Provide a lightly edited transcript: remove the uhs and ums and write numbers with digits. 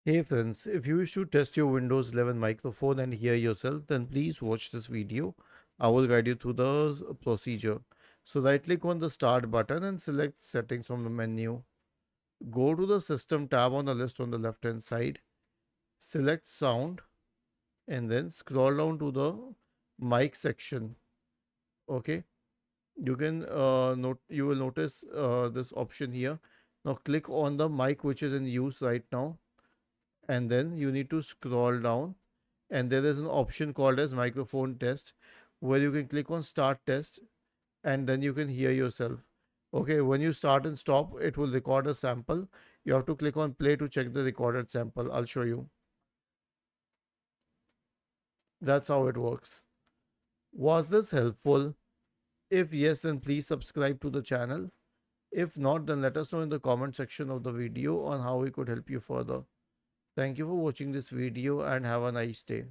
Hey friends, if you wish to test your Windows 11 microphone and hear yourself, then please watch this video. I will guide you through the procedure. So right click on the start button and select settings from the menu. Go to the system tab on the list on the left hand side. Select sound and then scroll down to the mic section. Okay, you will notice this option here. Now click on the mic which is in use right now, and then you need to scroll down, and there is an option called as microphone test, where you can click on start test, and then you can hear yourself. Okay, when you start and stop, it will record a sample. You have to click on play to check the recorded sample. I'll show you. That's how it works. Was this helpful? If yes, then please subscribe to the channel. If not, then let us know in the comment section of the video on how we could help you further. Thank you for watching this video and have a nice day.